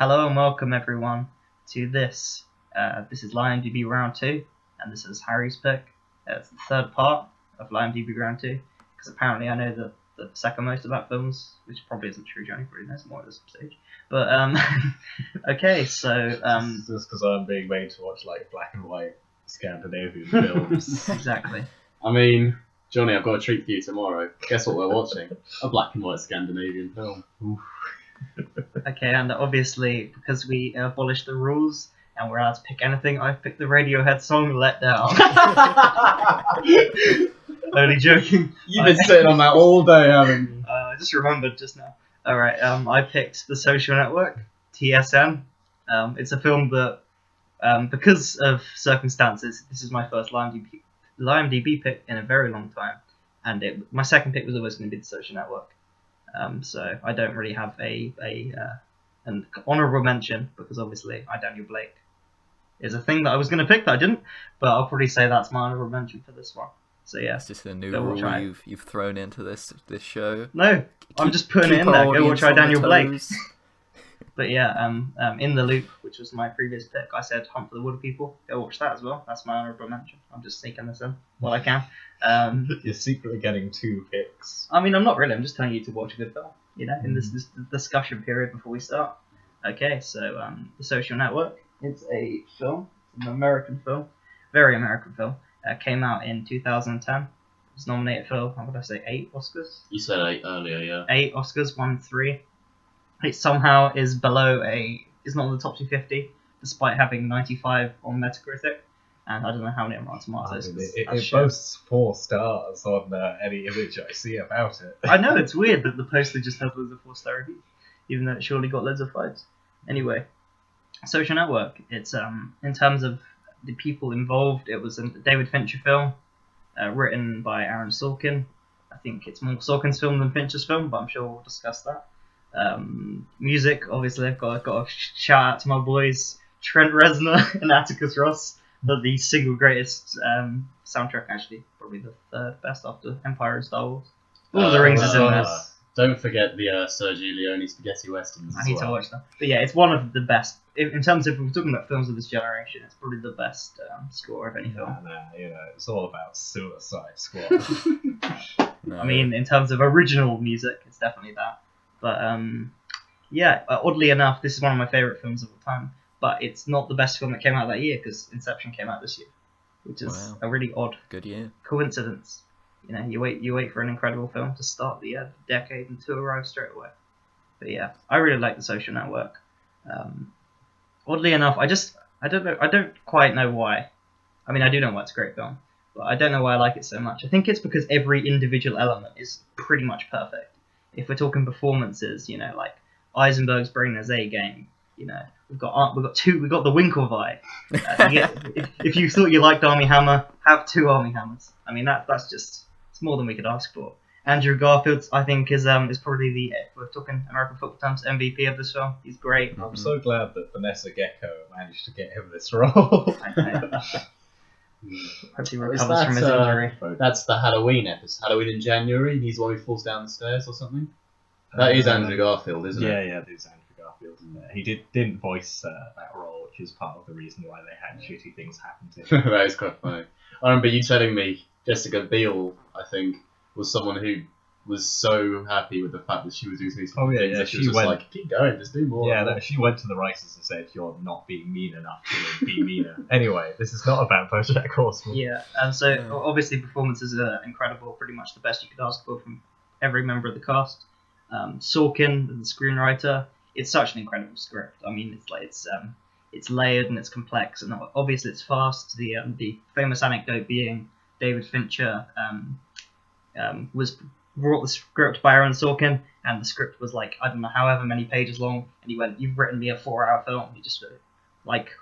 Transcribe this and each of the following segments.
Hello and welcome everyone to this. This is LieMDB Round 2, and this is Harry's pick. It's the third part of LieMDB Round 2, because apparently I know the second most about films, which probably isn't true, Johnny probably knows more at this stage. But, okay, so... Just because I'm being made to watch, like, black and white Scandinavian films. Exactly. I mean, Johnny, I've got a treat for you tomorrow. Guess what we're watching? A black and white Scandinavian film. Oof. Okay, and obviously, because we abolished the rules, and we're allowed to pick anything, I've picked the Radiohead song Let Down. Only joking. You've been sitting on that all day, haven't you? I just remembered just now. Alright, I picked The Social Network, TSN. It's a film that, because of circumstances, this is my first LieMDB pick in a very long time, and my second pick was always going to be The Social Network. So I don't really have an honourable mention, because obviously Daniel Blake is a thing that I was going to pick that I didn't, but I'll probably say that's my honourable mention for this one. So yeah, it's just a new rule you've thrown into this show. No, I'm just putting it in there. Go watch Daniel Blake. But yeah, In the Loop, which was my previous pick, I said Hunt for the Water People. Go watch that as well. That's my honourable mention. I'm just sneaking this in while I can. You're secretly getting 2 picks. I mean, I'm not really. I'm just telling you to watch a good film, in this discussion period before we start. Okay, so The Social Network. It's a film, an American film, very American film. Came out in 2010. It was nominated for, what would I say, 8 Oscars? You said 8 earlier, yeah. 8 Oscars, won 3. It somehow is below is not in the top 250, despite having 95 on Metacritic, and I don't know how many on Rotten Tomatoes. It boasts 4 stars on any image I see about it. I know, it's weird that the poster just has loads of 4-star reviews, even though it surely got loads of 5s. Anyway, Social Network. It's in terms of the people involved, it was a David Fincher film, written by Aaron Sorkin. I think it's more Sorkin's film than Fincher's film, but I'm sure we'll discuss that. Music, obviously, I've got a shout out to my boys Trent Reznor and Atticus Ross. They're the single greatest soundtrack, actually, probably the third best after Empire and Star Wars. Lord of the Rings is in there. Don't forget the Sergio Leone spaghetti westerns. I need to watch that. But yeah, it's one of the best. In terms of, if we're talking about films of this generation, it's probably the best score of any film. It's all about Suicide Squad. I mean, in terms of original music, it's definitely that. But oddly enough, this is one of my favourite films of all time. But it's not the best film that came out that year, because Inception came out this year, which is a really odd coincidence. You wait for an incredible film to start the decade and to arrive straight away. But yeah, I really like The Social Network. Oddly enough, I don't quite know why. I mean, I do know why it's a great film, but I don't know why I like it so much. I think it's because every individual element is pretty much perfect. If we're talking performances, like Eisenberg's bringing his A game. We've got the Winklevi. If you thought you liked Armie Hammer, have 2 Armie Hammers. I mean, that's just, it's more than we could ask for. Andrew Garfield, I think, is probably if we're talking American football terms, MVP of this film. He's great. I'm so glad that Vanessa Gecko managed to get him this role. I know. Hope he recovers from his injury. That's the Halloween episode. Halloween in January, and he's the one who falls down the stairs or something. That is Andrew Garfield, isn't it? Yeah, that is Andrew Garfield. He didn't voice that role, which is part of the reason why they had shitty things happen to him. That is quite funny. I remember you telling me Jessica Biel, I think, was someone who was so happy with the fact that she was doing these things. Yeah, she was just like, keep going, just do more. Yeah, she went to the writers and said, you're not being mean enough to be meaner. Anyway, this is not about BoJack Horseman. Yeah, and so obviously performances are incredible, pretty much the best you could ask for from every member of the cast. Sorkin, the screenwriter, it's such an incredible script. I mean, it's layered and it's complex, and obviously it's fast. The famous anecdote being David Fincher was brought the script by Aaron Sorkin, and the script was like, I don't know, however many pages long, and he went, "You've written me a 4-hour film. You just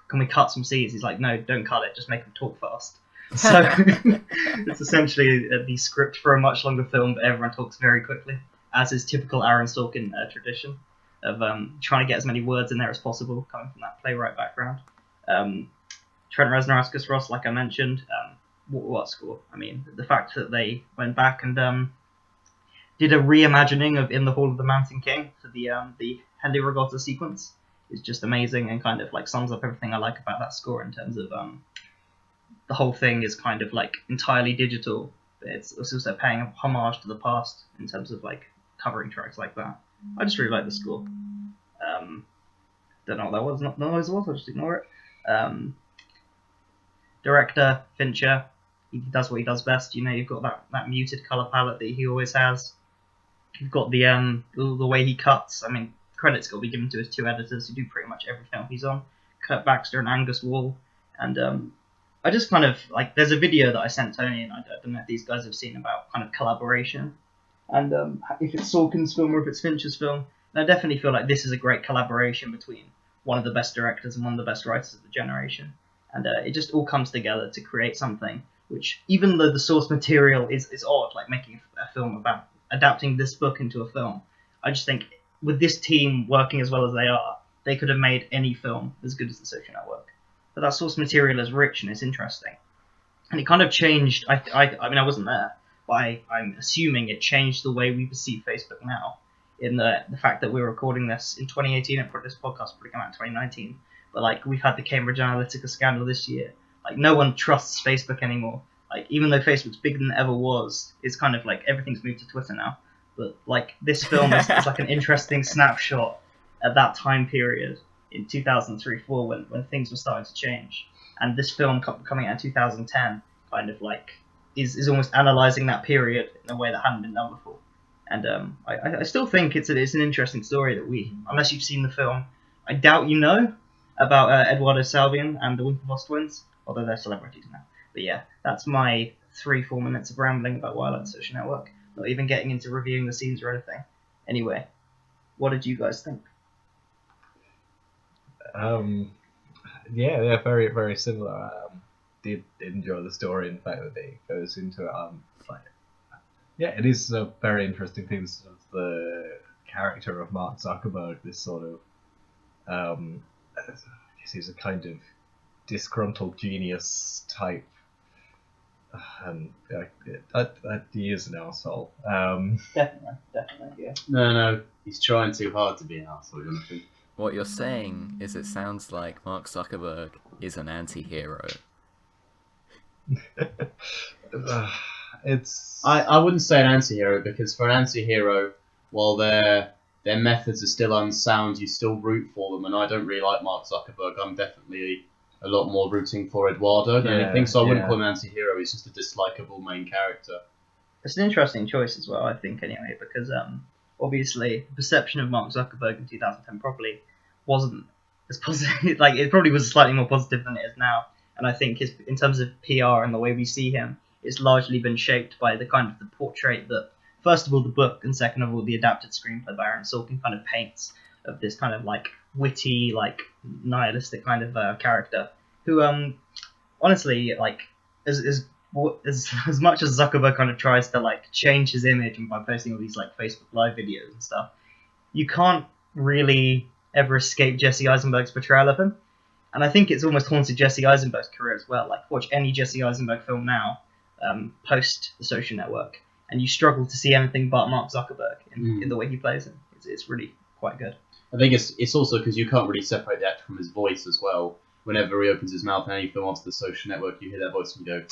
can we cut some scenes?" He's like, "No, don't cut it. Just make them talk fast." So it's essentially the script for a much longer film, but everyone talks very quickly, as is typical Aaron Sorkin tradition of trying to get as many words in there as possible, coming from that playwright background. Trent Reznor, Atticus Ross, like I mentioned, what score? I mean, the fact that they went back and did a reimagining of In the Hall of the Mountain King for the Henry Rigotta sequence is just amazing and kind of like sums up everything I like about that score in terms of the whole thing is kind of like entirely digital, but it's also paying homage to the past in terms of like covering tracks like that. I just really like the score. Don't know what that was. Not the noise was. I'll just ignore it. Director Fincher, he does what he does best. You know, you've got that muted color palette that he always has. You've got the way he cuts. I mean, credit's got to be given to his two editors who do pretty much every film he's on, Kurt Baxter and Angus Wall. And I just kind of like, there's a video that I sent Tony, and I don't know if these guys have seen, about kind of collaboration, and if it's Sorkin's film or if it's Fincher's film. And I definitely feel like this is a great collaboration between one of the best directors and one of the best writers of the generation, and it just all comes together to create something which, even though the source material is odd, like making a film about adapting this book into a film, I just think with this team working as well as they are, they could have made any film as good as The Social Network. But that source material is rich and it's interesting, and it kind of changed. I mean, I wasn't there, but I'm assuming it changed the way we perceive Facebook now. In the fact that we're recording this in 2018, and this podcast probably came out in 2019, but like we've had the Cambridge Analytica scandal this year. Like no one trusts Facebook anymore. Like even though Facebook's bigger than it ever was, it's kind of like everything's moved to Twitter now. But like this film is like an interesting snapshot at that time period in 2003-4 when things were starting to change. And this film coming out in 2010 kind of like is almost analysing that period in a way that hadn't been done before. And I still think it's an interesting story that unless you've seen the film, I doubt you know about Eduardo Salvin and the Winklevoss twins, although they're celebrities now. But yeah, that's my 3-4 minutes of rambling about why I like The Social Network, not even getting into reviewing the scenes or anything. Anyway, what did you guys think? Yeah, they're very, very similar. Did enjoy the story and the fact that it goes into it. Yeah, it is a very interesting thing, sort of the character of Mark Zuckerberg, this sort of, I guess he's a kind of disgruntled genius type, and he is an arsehole. Definitely, yeah. No, he's trying too hard to be an arsehole, Jonathan. What you're saying is it sounds like Mark Zuckerberg is an anti-hero. I wouldn't say an anti-hero, because for an anti-hero, while their methods are still unsound, you still root for them, and I don't really like Mark Zuckerberg. I'm definitely a lot more rooting for Eduardo than anything, so I wouldn't call him an anti-hero. He's just a dislikable main character. It's an interesting choice as well, I think, anyway, because obviously the perception of Mark Zuckerberg in 2010 probably wasn't as positive. Like, it probably was slightly more positive than it is now, and I think in terms of PR and the way we see him, it's largely been shaped by the kind of the portrait that, first of all, the book, and second of all, the adapted screenplay by Aaron Sorkin kind of paints of this kind of like witty, like nihilistic kind of character who, honestly, like as much as Zuckerberg kind of tries to like change his image and by posting all these like Facebook Live videos and stuff, you can't really ever escape Jesse Eisenberg's portrayal of him. And I think it's almost haunted Jesse Eisenberg's career as well. Like, watch any Jesse Eisenberg film now, post The Social Network, and you struggle to see anything but Mark Zuckerberg in the way he plays him. It's really quite good. I think it's also because you can't really separate the actor from his voice as well. Whenever he opens his mouth in any film onto The Social Network, you hear that voice and you go,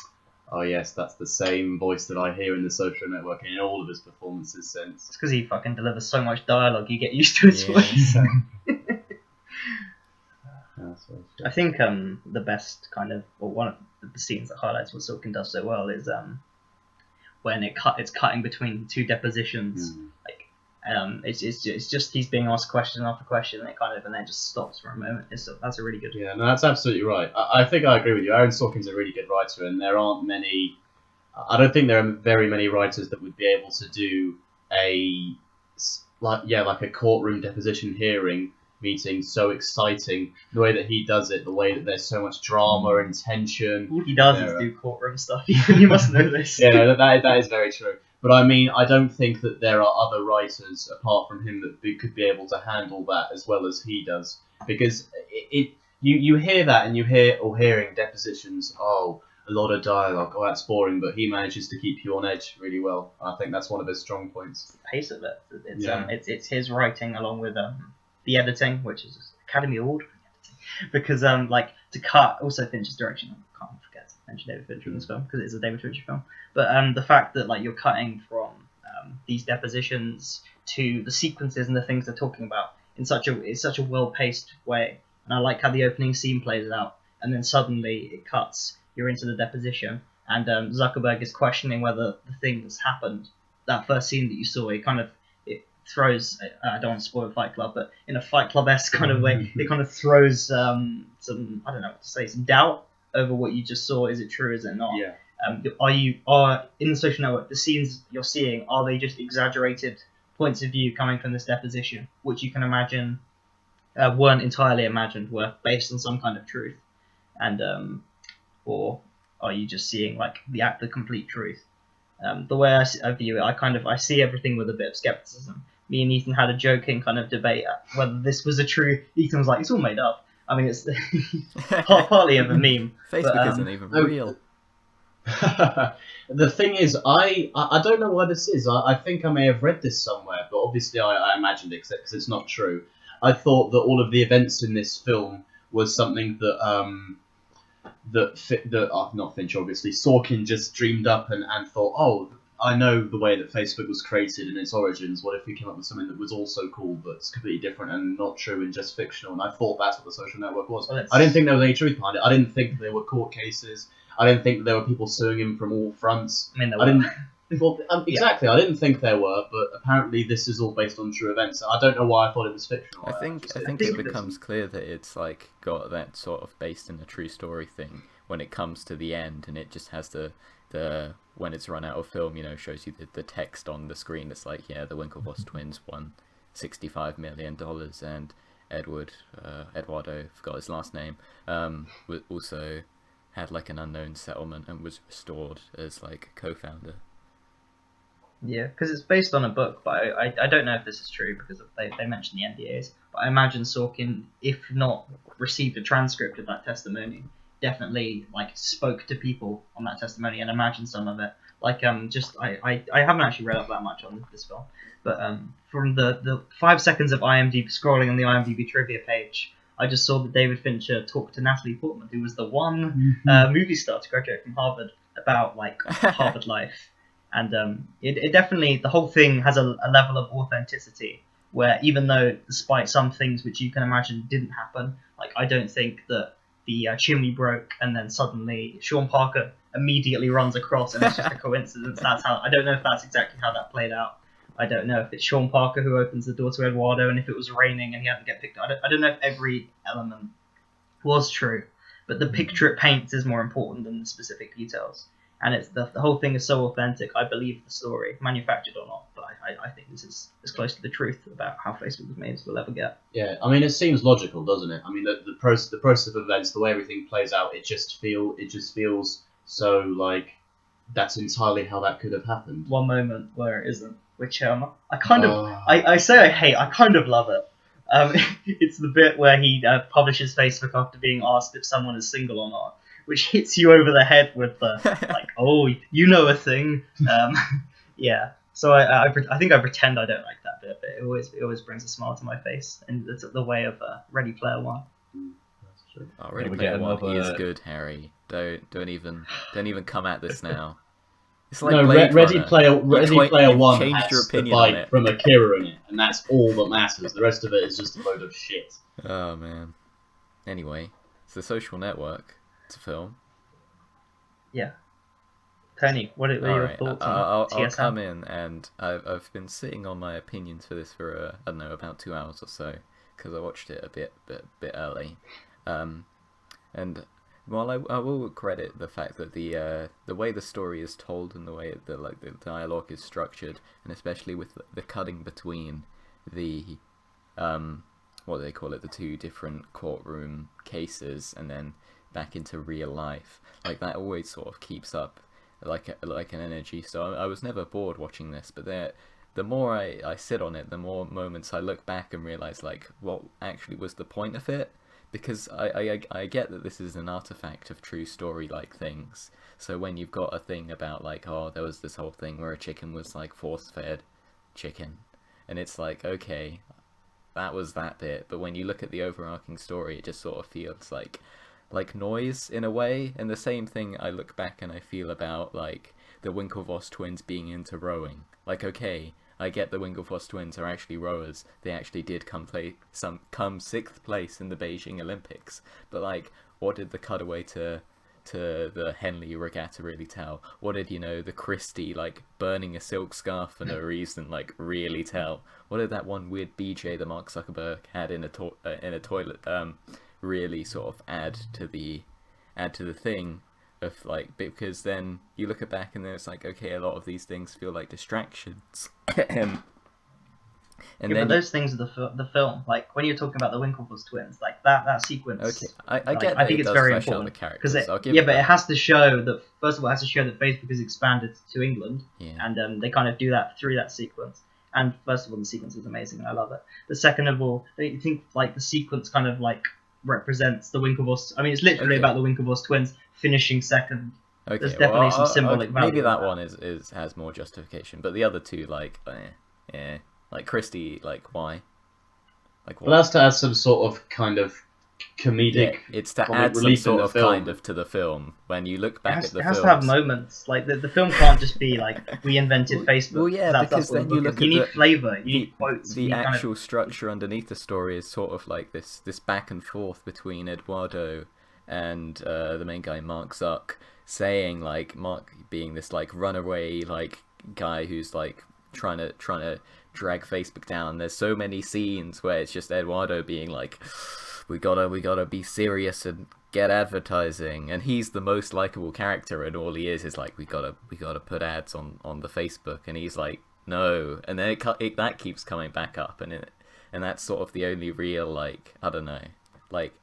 oh yes, that's the same voice that I hear in The Social Network and in all of his performances since. It's because he fucking delivers so much dialogue, you get used to his voice. I think the best kind of, or one of the scenes that highlights what Sorkin does so well is when it's cutting between two depositions. Like it's just he's being asked question after question, and then just stops for a moment. That's a really good. Yeah, no, that's absolutely right. I think I agree with you. Aaron Sorkin's a really good writer, and there aren't many. I don't think there are very many writers that would be able to do like a courtroom deposition hearing meeting so exciting the way that he does it, the way that there's so much drama and tension. All he does is do courtroom stuff. You must know this. Yeah, no, that is very true. But I mean, I don't think that there are other writers apart from him that could be able to handle that as well as he does, because you hear that and hearing depositions. Oh, a lot of dialogue. Oh, that's boring. But he manages to keep you on edge really well. I think that's one of his strong points. The pace of it. It's his writing along with the editing, which is just Academy Award because like to cut also Fincher's direction. I can't forget to mention David Fincher in this film because it's a David Fincher film. But the fact that like you're cutting from these depositions to the sequences and the things they're talking about in such a well paced way, and I like how the opening scene plays out, and then suddenly it cuts. You're into the deposition, and Zuckerberg is questioning whether the thing that's happened, that first scene that you saw, it throws. I don't want to spoil Fight Club, but in a Fight Club-esque kind of way, it kind of throws some I don't know what to say, some doubt over what you just saw. Is it true? Is it not? Yeah. Are in the social network, the scenes you're seeing, are they just exaggerated points of view coming from this deposition, which you can imagine weren't entirely imagined, were based on some kind of truth, and or are you just seeing like the complete truth? The way I view it, I see everything with a bit of skepticism. Me and Ethan had a joking kind of debate whether this was a true. Ethan was like, "It's all made up." I mean, it's partly of a meme. Facebook isn't even real. The thing is, I don't know why this is. I think I may have read this somewhere, but obviously I imagined it because it's not true. I thought that all of the events in this film was something that not Finch, obviously, Sorkin just dreamed up and thought, oh, I know the way that Facebook was created and its origins. What if we came up with something that was also cool, but it's completely different and not true and just fictional? And I thought that's what the social network was. Well, I didn't think there was any truth behind it. I didn't think there were court cases. I didn't think there were people suing him from all fronts. I mean, there I didn't. were. Well, exactly. I didn't think there were, but apparently this is all based on true events. I don't know why I thought it was fictional. I think it becomes clear that it's like got that sort of based in a true story thing when it comes to the end, and it just has the when it's run out of film, shows you the text on the screen. It's like, yeah, the Winklevoss twins won $65 million, and Eduardo, forgot his last name, also had like an unknown settlement and was restored as like a co-founder. Yeah, because it's based on a book, but I don't know if this is true because they mentioned the NDAs. But I imagine Sorkin, if not received a transcript of that testimony, definitely like spoke to people on that testimony and imagined some of it. Like I haven't actually read up that much on this film, but from the 5 seconds of IMDb scrolling on the IMDb trivia page, I just saw that David Fincher talked to Natalie Portman, who was the one movie star to graduate from Harvard, about like Harvard life. And it definitely, the whole thing has a level of authenticity where even though despite some things which you can imagine didn't happen, like I don't think that the chimney broke and then suddenly Sean Parker immediately runs across and it's just a coincidence. I don't know if that's exactly how that played out. I don't know if it's Sean Parker who opens the door to Eduardo and if it was raining and he had to get picked up. I don't know if every element was true, but the picture it paints is more important than the specific details. And it's the whole thing is so authentic. I believe the story, manufactured or not, but I think this is as close to the truth about how Facebook was made as we'll ever get. Yeah, I mean, it seems logical, doesn't it? I mean, the process of events, the way everything plays out, it just feels so like that's entirely how that could have happened. One moment where it isn't, which I kind of I say I hate. I kind of love it. It's the bit where he publishes Facebook after being asked if someone is single or not, which hits you over the head with the like, oh, you know a thing. Yeah. So I think I pretend I don't like that bit, but it always brings a smile to my face, and it's the way of Ready Player One. That's true. Oh, Ready Player One is good, Harry. Don't even come at this now. It's like Ready Player One changed has your the opinion on bite it. from Akira in it, and that's all that matters. The rest of it is just a load of shit. Oh man. Anyway, it's The Social Network. It's a film. Yeah. Tony, what are your thoughts on TSM? I'll come in, and I've been sitting on my opinions for this for I don't know, about 2 hours or so, because I watched it a bit early. And while I will credit the fact that the way the story is told and the way the dialogue is structured, and especially with the cutting between the what do they call it, the two different courtroom cases, and then back into real life, like that always sort of keeps up like an energy. So I was never bored watching this, but the more I sit on it, the more moments I look back and realize like what actually was the point of it. Because I get that this is an artifact of true story-like things. So when you've got a thing about like, oh, there was this whole thing where a chicken was like force-fed chicken, and it's like, okay, that was that bit. But when you look at the overarching story, it just sort of feels like noise in a way. And the same thing I look back and I feel about like the Winklevoss twins being into rowing. Like, okay, I get the Winklevoss twins are actually rowers. They actually did come 6th place in the Beijing Olympics. But like, what did the cutaway to the Henley regatta really tell? What did, you know, the Christie like burning a silk scarf for no reason like really tell? What did that one weird BJ that Mark Zuckerberg had in a toilet really sort of add to the thing of like, because then you look back and then it's like, okay, a lot of these things feel like distractions. And yeah, then but those things are the film. Like when you're talking about the Winklevoss twins, like that sequence. okay, I like, get that I think it it's does very flesh out important the characters. it has to show that, first of all, it has to show that Facebook has expanded to England, Yeah. and they kind of do that through that sequence. And first of all, the sequence is amazing, and I love it. But second of all, don't you think like the sequence kind of like represents the Winklevoss? I mean, it's literally Okay. about the Winklevoss twins finishing second. Okay, There's definitely some symbolic value maybe in that that. one has more justification, but the other two, like, like Christie, like why? Like Well, that's to add some sort of kind of comedic. it's to comic add some relief in sort the of film. kind of to the film. When you look back at the It has films, to have moments. Like the film can't just be like, we invented Facebook. Well, yeah, That's because what then the you book look is. You at need the- flavour. You need quotes. the you need kind of- actual structure underneath the story is sort of like this back and forth between Eduardo and the main guy Mark Zuck, saying like Mark being this like runaway like guy who's like trying to drag Facebook down. There's so many scenes where it's just Eduardo being like, we gotta be serious and get advertising, and he's the most likable character, and all he is like, we gotta put ads on the Facebook, and he's like, no, and then that keeps coming back up, and that's sort of the only real, like, I don't know, like,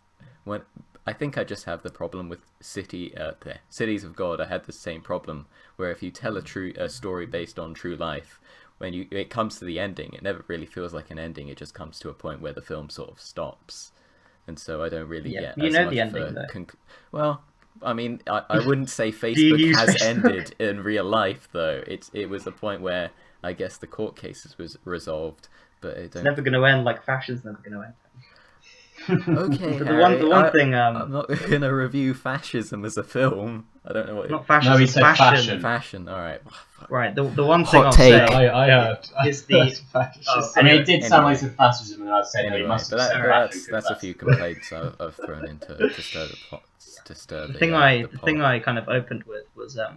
when I think I just have the problem with Cities of God. I had the same problem where if you tell a story based on true life, when it comes to the ending, it never really feels like an ending. It just comes to a point where the film sort of stops, and so I don't really get you as know much the of ending, a though. well, I mean, I wouldn't say you Facebook use has Facebook? ended in real life, though. It was the point where I guess the court cases was resolved, but it It's don't. never going to end. Like fashion's never going to end. Okay, But Harry, the one thing, I'm not gonna review fascism as a film. I don't know what. not fashion. No, he it's said fashion. fashion. Fashion. All right. Right. The one Hot thing I'll take. say I heard. is the. I mean, it did sound Anyway. like some fascism, and I'd say no, he Anyway, must but have said that's fashion, that's a 'cause few complaints I've thrown into to stir the plots, to stir The the thing the the pot. thing I kind of opened with was the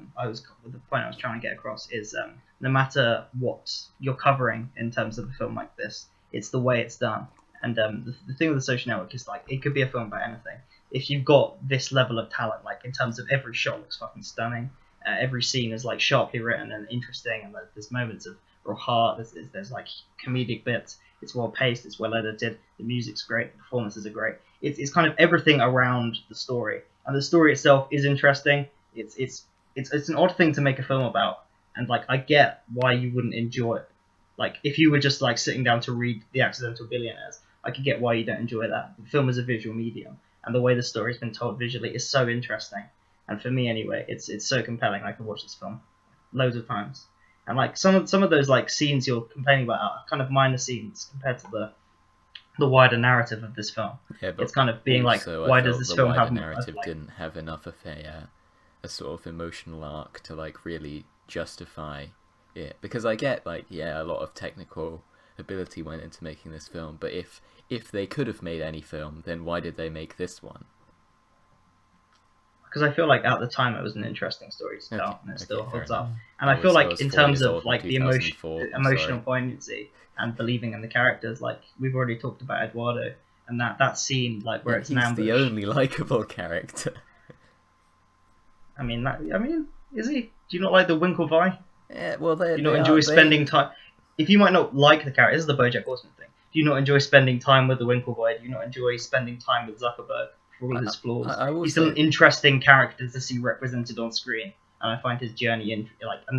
point I was trying to get across is no matter what you're covering in terms of a film like this, it's the way it's done. And the thing with the Social Network is like it could be a film about anything. If you've got this level of talent, like in terms of every shot looks fucking stunning, every scene is like sharply written and interesting, and there's moments of real heart. There's like comedic bits. It's well paced. It's well edited. The music's great. The performances are great. It's kind of everything around the story, and the story itself is interesting. It's an odd thing to make a film about, and like I get why you wouldn't enjoy it. Like if you were just like sitting down to read The Accidental Billionaires, I could get why you don't enjoy that. The film is a visual medium, and the way the story's been told visually is so interesting. And for me anyway, it's so compelling. I could watch this film loads of times. And like some of those like scenes you're complaining about are kind of minor scenes compared to the wider narrative of this film. Yeah, but It's kind of being like, also, I why felt does this the film wider have narrative like, didn't have enough of a sort of emotional arc to like really justify it, because I get like, yeah, a lot of technical ability went into making this film, but if they could have made any film, then why did they make this one? because I feel like at the time it was an interesting story to tell, Okay, and it okay, still fair holds up. enough. And I I feel was like 4 in terms years of old in like the 2004, I'm emotional sorry. poignancy and believing in the characters, like we've already talked about Eduardo and that scene like where it's an He's ambush. the only likable character. I mean, is he? Do you not like the Winklevi? Yeah, well, Do you not enjoy spending time? If you might not like the character, this is the BoJack Horseman thing. Do you not enjoy spending time with the Winklevi? Do you not enjoy spending time with Zuckerberg for all of his flaws? I will He's still say- an interesting character to see represented on screen, and I find his journey and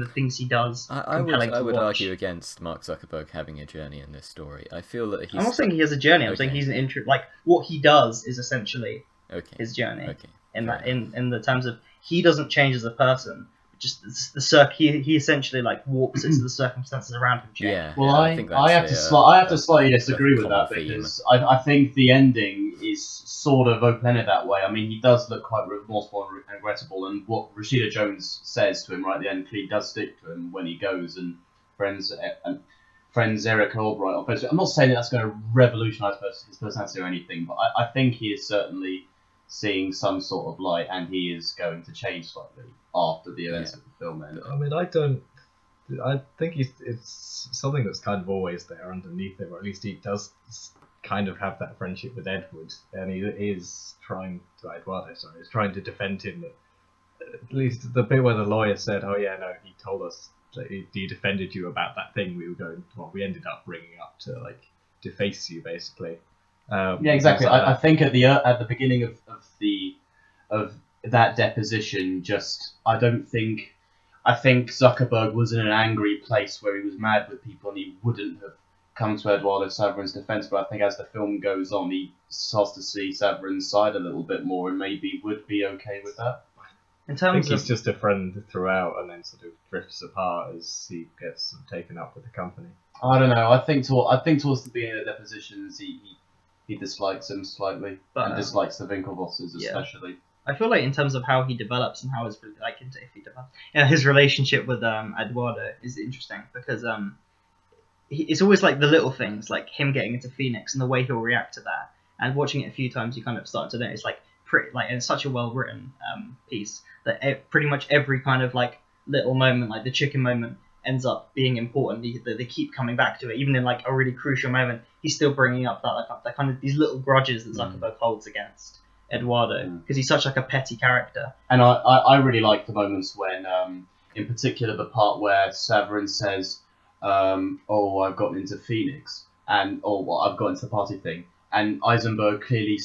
the things he does I compelling would to watch. argue against Mark Zuckerberg having a journey in this story. I feel that he's. I'm not saying he has a journey. I'm Okay. saying he's an like what he does is essentially Okay. his journey. Okay. In fair that in the terms of he doesn't change as a person, just he essentially like warps it so the circumstances around him change. Yeah. Well, I think I have that's to slightly disagree with common that theme. because I think the ending is sort of open-ended that way. I mean, he does look quite remorseful and regrettable, and what Rashida Jones says to him right at the end clearly does stick to him when he goes and friends Eric Albright on Facebook. I'm not saying that's going to revolutionise his personality or anything, but I think he is certainly seeing some sort of light, and he is going to change slightly after the events of the film end. I mean, I think it's something that's kind of always there underneath him, or at least he does kind of have that friendship with Edward, and he is trying to is trying to defend him. At least the bit where the lawyer said, "Oh yeah, no, he told us that he defended you about that thing we ended up bringing up to like deface you, basically." Yeah, exactly. I think at the beginning of that deposition, I think Zuckerberg was in an angry place where he was mad with people and he wouldn't have come to Eduardo Saverin's defense. But I think as the film goes on, he starts to see Saverin's side a little bit more and maybe would be okay with that. In I think terms he's of just a friend throughout, and then sort of drifts apart as he gets taken up with the company. I don't know. I think towards the beginning of the depositions, he dislikes him slightly, and dislikes the Winklevosses especially. I feel like in terms of how he develops and how his relationship with Eduardo is interesting because it's always like the little things, like him getting into Phoenix and the way he'll react to that. And watching it a few times, you kind of start to notice and it's such a well written piece that pretty much every kind of like little moment, like the chicken moment, ends up being important. They keep coming back to it, even in like a really crucial moment. He's still bringing up that kind of these little grudges that Zuckerberg holds against Eduardo because he's such like a petty character. And I really like the moments when, in particular, the part where Saverin says, "Oh, I've gotten into Phoenix," and I've got into the party thing, and Eisenberg clearly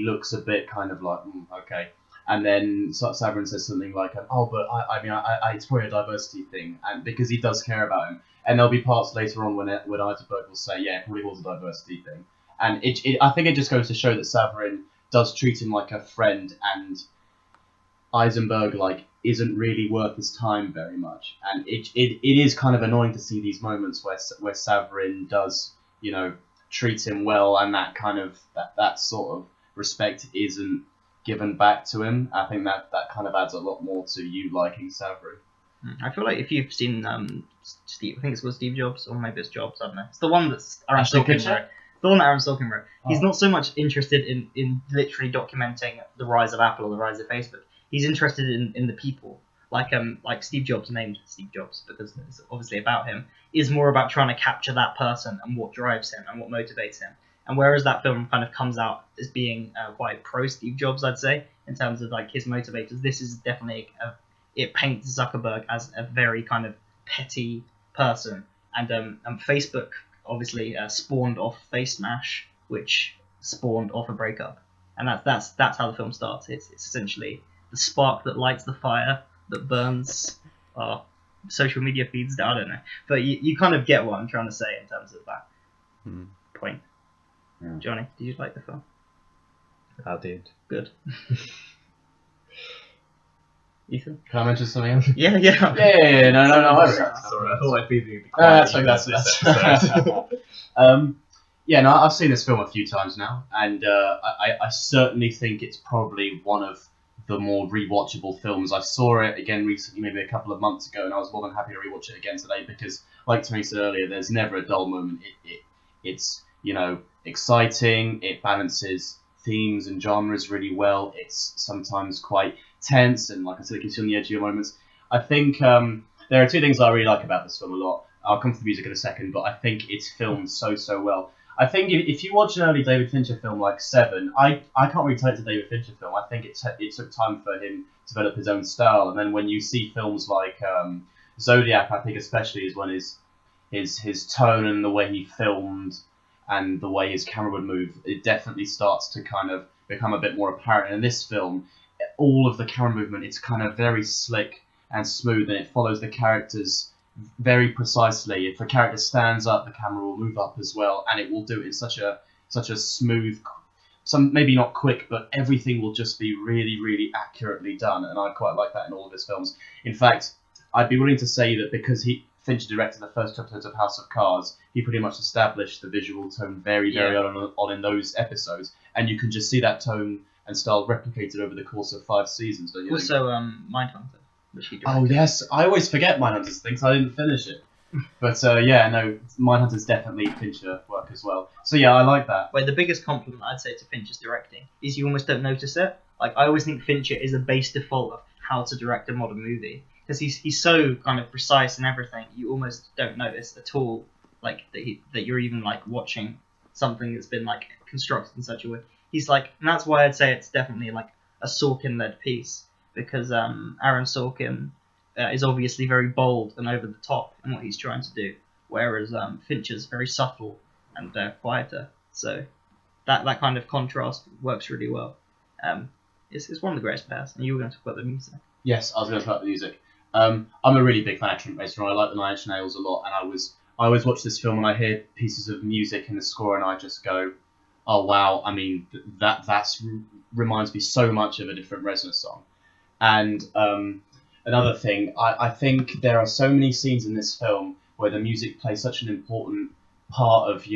looks a bit kind of like, okay. And then Saverin says something like, "Oh, but I it's probably a diversity thing," and because he does care about him. And there'll be parts later on when Eisenberg will say, "Yeah, it probably was a diversity thing," and I think it just goes to show that Saverin does treat him like a friend, and Eisenberg isn't really worth his time very much. And it is kind of annoying to see these moments where Saverin does treat him well, and that kind of that sort of respect isn't given back to him. I think that kind of adds a lot more to you liking Saverin. I feel like if you've seen Steve, I think it's called Steve Jobs, or maybe it's Jobs, I don't know. It's the one that's Aaron Sorkin wrote. The one that Aaron Sorkin wrote. He's not so much interested in literally documenting the rise of Apple or the rise of Facebook. He's interested in the people. Like Steve Jobs, named Steve Jobs because it's obviously about him, is more about trying to capture that person and what drives him and what motivates him. And whereas that film kind of comes out as being quite pro Steve Jobs, I'd say, in terms of like his motivators, this is definitely it paints Zuckerberg as a very kind of petty person. And Facebook obviously spawned off Face Smash, which spawned off a breakup. And that's how the film starts. It's essentially the spark that lights the fire that burns our social media feeds down. I don't know, but you kind of get what I'm trying to say in terms of that point. Yeah. Johnny, did you like the film? I did. Good. Ethan? Can I mention something else? Yeah. No. Sorry, I thought I'd be the I've seen this film a few times now, and I certainly think it's probably one of the more rewatchable films. I saw it again recently, maybe a couple of months ago, and I was more than happy to rewatch it again today because, like Tony said earlier, there's never a dull moment. It's exciting. It balances themes and genres really well. It's sometimes quite tense, and like I said, it keeps you on the edge of your moments. I think there are two things I really like about this film a lot. I'll come to the music in a second, but I think it's filmed so well. I think if you watch an early David Fincher film like Seven, I can't really tell it's a David Fincher film. I think it took time for him to develop his own style, and then when you see films like Zodiac, I think especially is when his tone and the way he filmed and the way his camera would move, it definitely starts to kind of become a bit more apparent. And in this film, all of the camera movement, it's kind of very slick and smooth, and it follows the characters very precisely. If a character stands up, the camera will move up as well, and it will do it in such a smooth some maybe not quick, but everything will just be really, really accurately done, and I quite like that in all of his films. In fact, I'd be willing to say that because Fincher directed the first two episodes of House of Cards, he pretty much established the visual tone very on in those episodes, and you can just see that tone and style replicated over the course of 5 seasons. Don't you think? Also, Mindhunter, which he directed. Oh yes, I always forget Mindhunter's thing because I didn't finish it. But yeah, no, Mindhunter's definitely Fincher work as well. So yeah, I like that. Wait, the biggest compliment I'd say to Fincher's directing is you almost don't notice it. Like, I always think Fincher is a base default of how to direct a modern movie. Because he's so kind of precise in everything, you almost don't notice at all, like, that you're even, like, watching something that's been, like, constructed in such a way. He's like, and that's why I'd say it's definitely, like, a Sorkin-led piece. Because Aaron Sorkin is obviously very bold and over the top in what he's trying to do, whereas Fincher's very subtle and quieter. So that kind of contrast works really well. It's one of the greatest pairs, and you were going to talk about the music. Yes, I was going to talk about the music. I'm a really big fan of Trent Reznor. I like the Nine Inch Nails a lot, and I always watch this film and I hear pieces of music in the score, and I just go, oh wow! I mean, that's reminds me so much of a different Reznor song. And another thing, I think there are so many scenes in this film where the music plays such an important part of,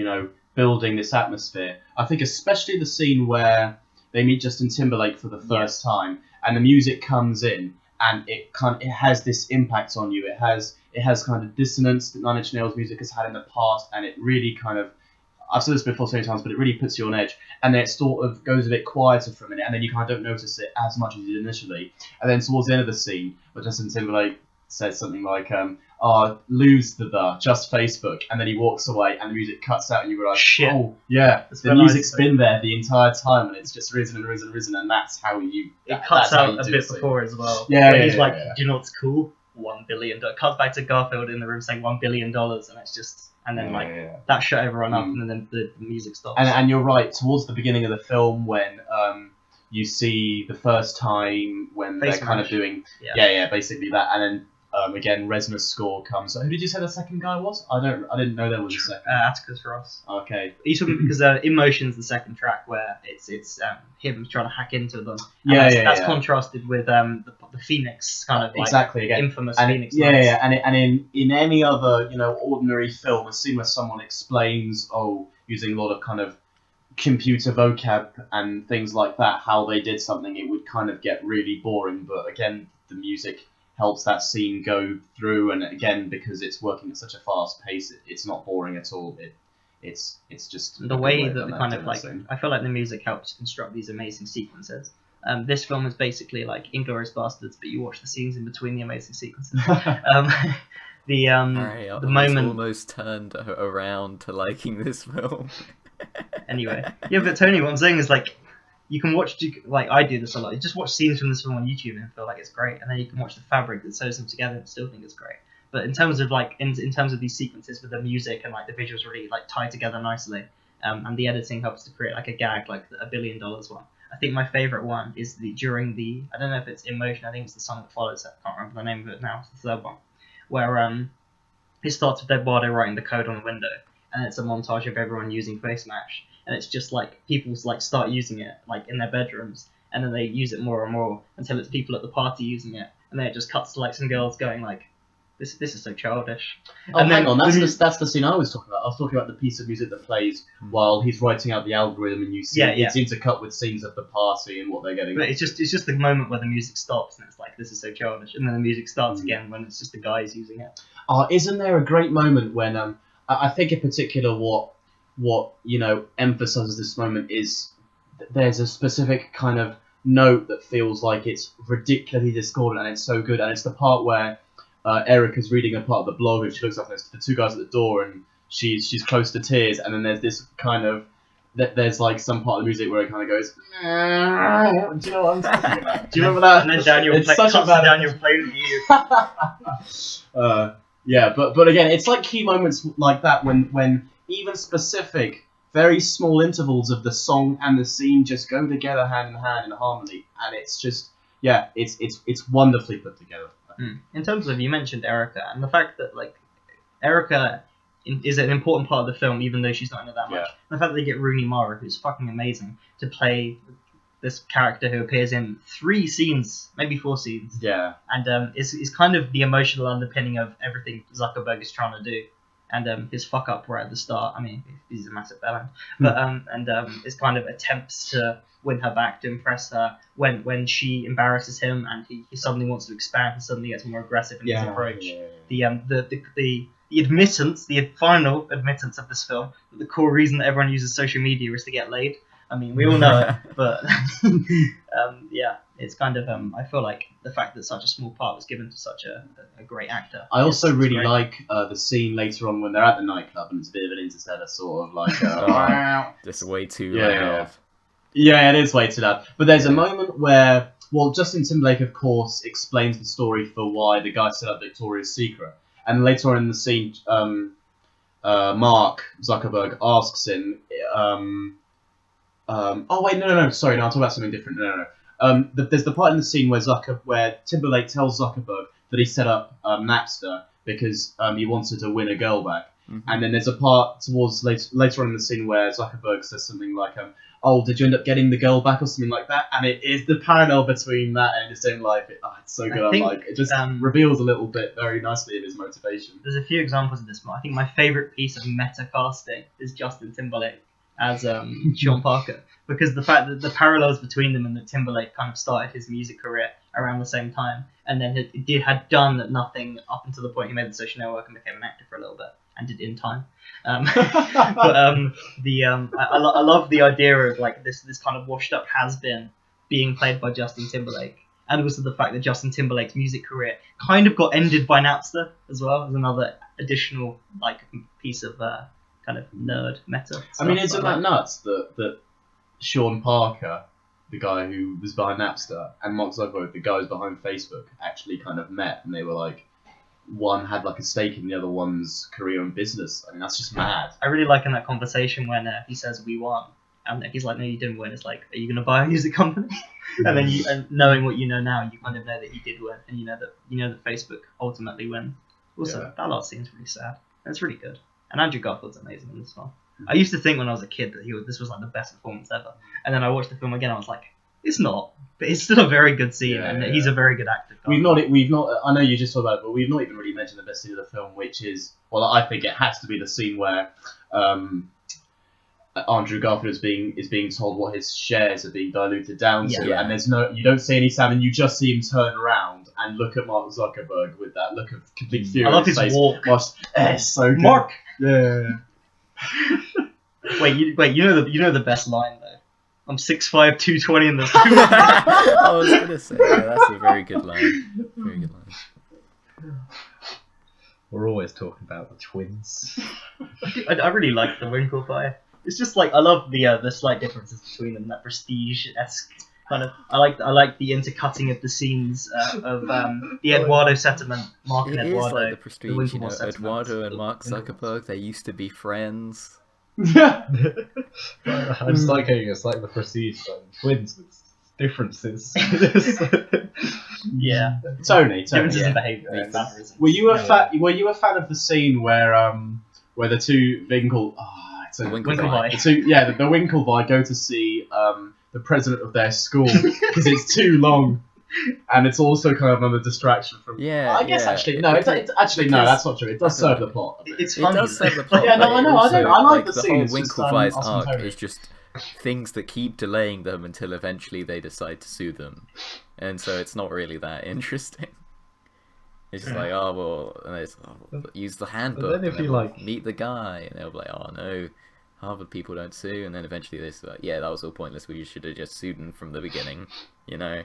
building this atmosphere. I think especially the scene where they meet Justin Timberlake for the first time, and the music comes in, and it has this impact on you. It has kind of dissonance that Nine Inch Nails music has had in the past, and it really kind of, I've said this before so many times, but it really puts you on edge. And then it sort of goes a bit quieter for a minute, and then you kind of don't notice it as much as you did initially. And then towards the end of the scene, where Justin Timberlake says something like, lose just Facebook, and then he walks away, and the music cuts out, and you realize, Shit. oh, yeah, the music's been there the entire time, and it's just risen and risen and risen, and that's how you... It cuts out a bit before as well. Yeah, where he's yeah, like, yeah. do you know what's cool? $1 billion. It cuts back to Garfield in the room saying $1 billion, and it's just... And then, that shut everyone up, and then the music stops. And you're right, towards the beginning of the film, when you see the first time when Face they're kind of Mash. doing... Yeah. Yeah, basically that. And then, again, Reznor's score comes. Who did you say the second guy was? I didn't know there was a second. Atticus Ross. Okay. He's talking because Emotion's the second track where it's him trying to hack into them. And That's contrasted with the Phoenix kind of like exactly, again. infamous And Phoenix. yeah, and in any other ordinary film, a scene where someone explains using a lot of kind of computer vocab and things like that how they did something, it would kind of get really boring. But again, the music helps that scene go through, and again, because it's working at such a fast pace, it's not boring at all. It's just The way that the kind of like I feel like the music helps construct these amazing sequences. This film is basically like Inglourious Basterds, but you watch the scenes in between the amazing sequences. The moment almost turned around to liking this film. Anyway, yeah, but Tony, what I'm saying is like you can watch, like I do this a lot. You just watch scenes from this film on YouTube and feel like it's great, and then you can watch the fabric that sews them together and still think it's great. But in terms of like in terms of these sequences with the music and like the visuals really like tie together nicely, and the editing helps to create like a gag, like a $1 billion one. I think my favorite one is during the I don't know if it's Emotion. I think it's the song that follows it. I can't remember the name of it now. It's the third one, where it starts with Eduardo writing the code on the window, and it's a montage of everyone using Face Mash. And it's just like people like start using it like in their bedrooms, and then they use it more and more until it's people at the party using it, and then it just cuts to like some girls going like, "This is so childish." Oh, and hang on, that's the scene I was talking about. I was talking about the piece of music that plays while he's writing out the algorithm, and you see it seems to cut with scenes of the party and what they're getting. But it's just the moment where the music stops, and it's like, "This is so childish," and then the music starts again when it's just the guys using it. Isn't there a great moment when I think in particular what emphasizes this moment is there's a specific kind of note that feels like it's ridiculously discordant, and it's so good, and it's the part where Erica's reading a part of the blog, and she looks up and there's the two guys at the door, and she's close to tears, and then there's this kind of there's like some part of the music where it kind of goes. Do you know what I'm talking about? Do you remember that? And then Daniel played with you. Yeah, but again, it's like key moments like that when even specific, very small intervals of the song and the scene just go together hand in hand in harmony, and it's just it's wonderfully put together. In terms of, you mentioned Erica, and the fact that like Erica is an important part of the film, even though she's not in it that much. Yeah. And the fact that they get Rooney Mara, who's fucking amazing, to play this character who appears in 3 scenes, maybe 4 scenes, Yeah. and is kind of the emotional underpinning of everything Zuckerberg is trying to do. And his fuck up right at the start. I mean, he's a massive bellend, but his kind of attempts to win her back, to impress her when she embarrasses him, and he suddenly wants to expand, he suddenly gets more aggressive in his approach. The admittance, the final admittance of this film, that the core reason that everyone uses social media is to get laid. I mean, we all know it, but yeah, it's kind of I feel like the fact that such a small part was given to such a great actor. I also it's really great. like the scene later on when they're at the nightclub and it's a bit of an interstellar sort of like. Just way too Yeah, loud. Yeah, it is way too loud. But there's a moment where, well, Justin Timberlake, of course, explains the story for why the guy set up Victoria's Secret. And later on in the scene, Mark Zuckerberg asks him, oh, wait, no, sorry, no, I'm talking about something different. No. There's the part in the scene where Timberlake tells Zuckerberg that he set up Napster because he wanted to win a girl back. Mm-hmm. And then there's a part towards later on in the scene where Zuckerberg says something like, oh, did you end up getting the girl back or something like that? And it is the parallel between that and his own life. It's so good. It just reveals a little bit very nicely of his motivation. There's a few examples of this, but I think my favourite piece of meta casting is Justin Timberlake as Sean Parker, because the fact that the parallels between them and that Timberlake kind of started his music career around the same time, and then had done nothing up until the point he made The Social Network and became an actor for a little bit, and did In Time. I love the idea of like this kind of washed up has-been being played by Justin Timberlake, and also the fact that Justin Timberlake's music career kind of got ended by Napster as well, as another additional like piece of kind of nerd meta. I mean, isn't that nuts that Sean Parker, the guy who was behind Napster, and Mark Zuckerberg, the guy who was behind Facebook, actually kind of met, and they were like, one had like a stake in the other one's career and business. I mean, that's just mad. I really like in that conversation when he says we won, and he's like, no, you didn't win. It's like, are you going to buy a music company? And then and knowing what you know now, you kind of know that he did win, and you know that Facebook ultimately win. Also, that last scene's really sad. It's really good. And Andrew Garfield's amazing in this film. I used to think when I was a kid that this was like the best performance ever, and then I watched the film again. I was like, it's not, but it's still a very good scene, he's a very good actor. We've not. I know you just talked about it, but we've not even really mentioned the best scene of the film, which is, well, I think it has to be the scene where Andrew Garfield is being told what his shares are being diluted down to, and you don't see any sound, and you just see him turn around and look at Mark Zuckerberg with that look of complete fear. I love his face. walk. It's so good. Mark. Yeah. Wait, you know the best line though. I'm 6'5", 220 in this. I was gonna say that's a very good line. Very good line. We're always talking about the twins. I really like the Winklevi. It's just like I love the slight differences between them. That prestige-esque kind of. I like the intercutting of the scenes of the Eduardo settlement. Mark and It Eduardo. is like the prestige, the you know, settlement. Eduardo and Mark Zuckerberg, they used to be friends. I just like how it's like the prestige, like twins with differences. Yeah. Tony. Differences Yeah. in behaviour and mannerisms. Were you a fan of the scene where the two Winklevi. the Winklevi go to see the president of their school because it's too long, and it's also kind of another distraction from. Yeah, I guess yeah. actually no, it's actually no, that's not true. It does serve the plot. It's It funny. does serve the plot. Yeah, no, but I it know, also, I like the the scene, whole it's just, Winklevi's us and arc Tony. is just things that keep delaying them until eventually they decide to sue them, and so it's not really that interesting. It's just like, oh well, and it's, use the handbook, then if and then you, we'll like- meet the guy, and they'll be like, oh no, Harvard people don't sue, and then eventually they say, yeah, that was all pointless. We should have just sued them from the beginning, you know.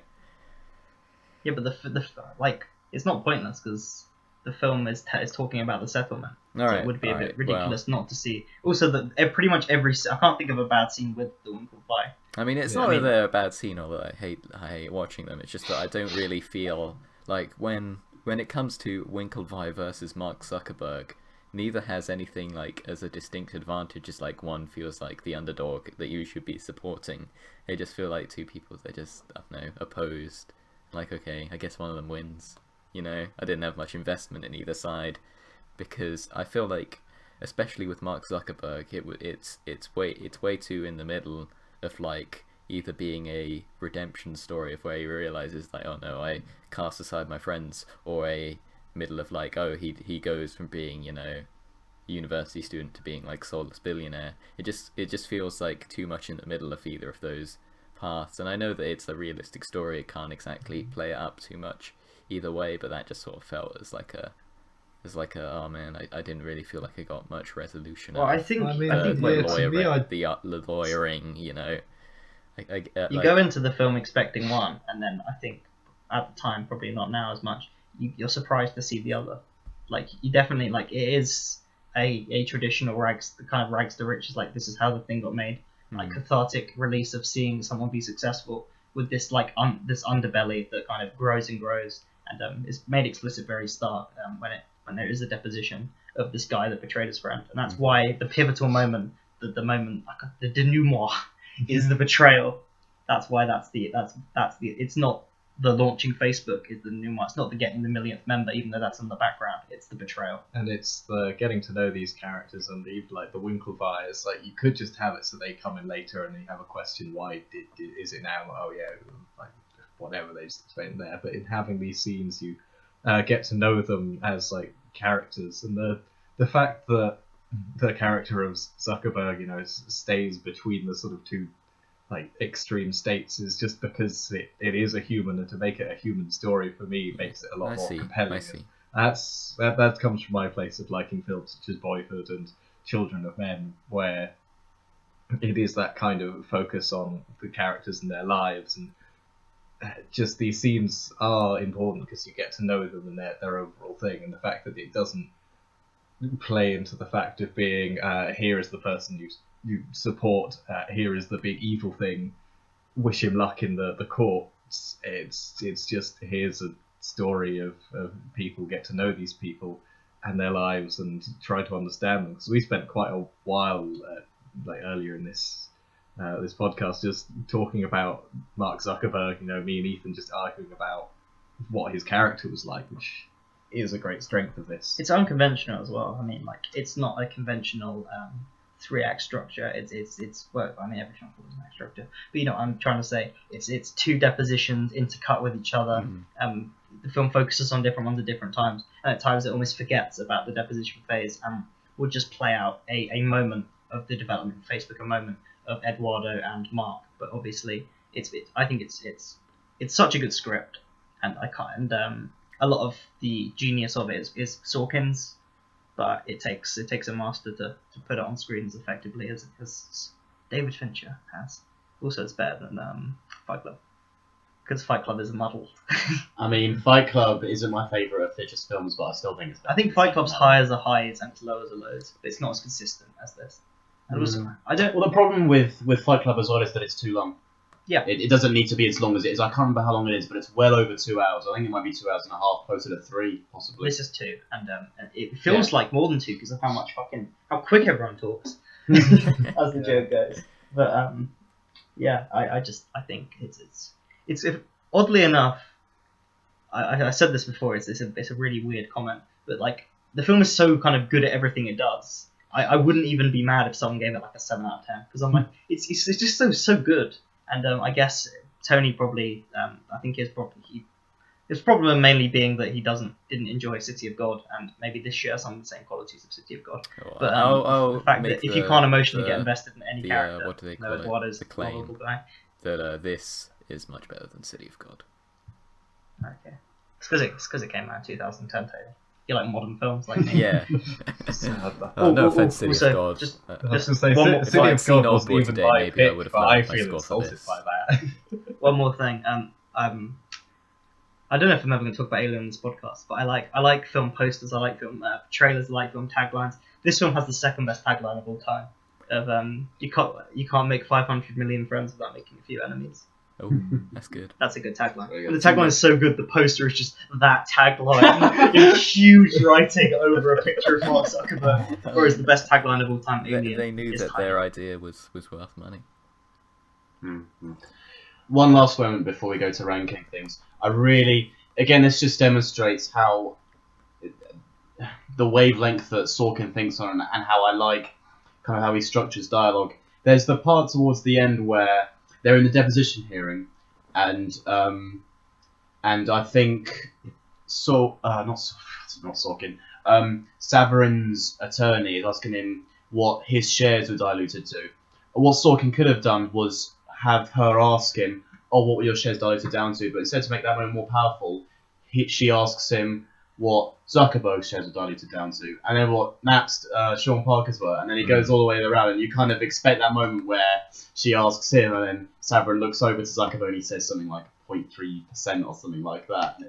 Yeah, but the like it's not pointless because the film is talking about the settlement. So it would be a bit ridiculous not to see. Also, that pretty much every I can't think of a bad scene with the Winklevi. I mean, it's not that they're a bad scene or that I hate watching them. It's just that I don't really feel like when it comes to Winklevi versus Mark Zuckerberg, neither has anything like as a distinct advantage as like one feels like the underdog that you should be supporting. They just feel like two people they're just, I don't know, opposed. Like, okay, I guess one of them wins. You know, I didn't have much investment in either side because I feel like especially with Mark Zuckerberg, it's way too in the middle of like either being a redemption story of where he realizes like, oh no, I cast aside my friends, or a middle of like, oh, he goes from being, you know, university student to being like soulless billionaire. It just feels like too much in the middle of either of those paths. And I know that it's a realistic story, it can't exactly play it up too much either way, but that just sort of felt as like a oh man, I didn't really feel like I got much resolution. Well, I think the lawyering, you know. You go into the film expecting one, and then I think at the time, probably not now as much, you're surprised to see the other. Like, you definitely, like, it is a traditional rags to riches, like, this is how the thing got made. Like, cathartic release of seeing someone be successful with this, like, this underbelly that kind of grows and grows, and is made explicit very start when there is a deposition of this guy that betrayed his friend. And that's why the pivotal moment, the moment, the denouement, is the betrayal. That's why it's not the launching Facebook is the denouement. It's not the getting the millionth member, even though that's in the background. It's the betrayal. And it's the getting to know these characters, and even like the Winklevi's. Like, you could just have it so they come in later and you have a question, why is it now? Oh yeah, like whatever they just explain there. But in having these scenes, you get to know them as like characters, and the fact that the character of Zuckerberg, you know, stays between the sort of two like extreme states is just because it is a human, and to make it a human story for me makes it a lot more compelling. I see. That comes from my place of liking films such as Boyhood and Children of Men, where it is that kind of focus on the characters and their lives, and just these scenes are important because you get to know them and their overall thing, and the fact that it doesn't play into the fact of being here is the person you support, here is the big evil thing, wish him luck in the courts. It's just, here's a story of people, get to know these people and their lives and try to understand them. Because we spent quite a while like earlier in this podcast just talking about Mark Zuckerberg, you know, me and Ethan just arguing about what his character was like, which is a great strength of this. It's unconventional as well. I mean, like, it's not a conventional 3-act structure. It's well, I mean, every film follows an act structure, but you know, I'm trying to say it's 2 depositions intercut with each other. The film focuses on different ones at different times, and at times it almost forgets about the deposition phase and will just play out a moment of the development of Facebook, a moment of Eduardo and Mark. But obviously, I think it's such a good script, and a lot of the genius of it is Sorkin's, but it takes a master to put it on screen as effectively as David Fincher has. Also, it's better than Fight Club, because Fight Club is a muddle. I mean, Fight Club isn't my favourite of Fincher's films, but I still think it's better. I think Fight Club's high as a highs and as low as a lows, but it's not as consistent as this. And also, Well, the problem with Fight Club as well is that it's too long. Yeah. It doesn't need to be as long as it is. I can't remember how long it is, but it's well over 2 hours. I think it might be 2 hours and a half, closer to 3, possibly. This is 2, and it feels like more than 2 because of how quick everyone talks, as the joke goes. But yeah, I think it's oddly enough, I said this before. It's a really weird comment, but like, the film is so kind of good at everything it does. I wouldn't even be mad if someone gave it like a 7 out of 10, because I'm like, it's just so good. And I guess Tony probably, I think his problem mainly being that he didn't enjoy City of God, and maybe this shares some of the same qualities of City of God. But the fact that if you can't emotionally get invested in any character, what do they call it? The claim that this is much better than City of God. Okay, it's because it came out in 2010, Tony. You like modern films like me. Yeah. No offense, City of God. Just City of God wasn't even my pick, but I feel insulted by that. One more thing. I don't know if I'm ever going to talk about Alien in this podcast, but I like film posters. I like film trailers. I like film taglines. This film has the second best tagline of all time. You can't make 500 million friends without making a few enemies. Oh, that's good. That's a good tagline. And the tagline is so good, the poster is just that tagline in huge writing over a picture of Mark Zuckerberg. Whereas the best tagline of all time, Alien, they knew that tiny. their idea was worth money. One last moment before we go to ranking things. Again, this just demonstrates how the wavelength that Sorkin thinks on and how I like kind of how he structures dialogue. There's the part towards the end where they're in the deposition hearing, and I think not Sorkin. Savarin's attorney is asking him what his shares were diluted to. What Sorkin could have done was have her ask him, "Oh, what were your shares diluted down to?" But instead, to make that moment more powerful, she asks him what Zuckerberg's shares were diluted down to, and then what Sean Parker's were, and then he goes all the way around, and you kind of expect that moment where she asks him, and then Savarin looks over to Zuckerberg and he says something like 0.3% or something like that. And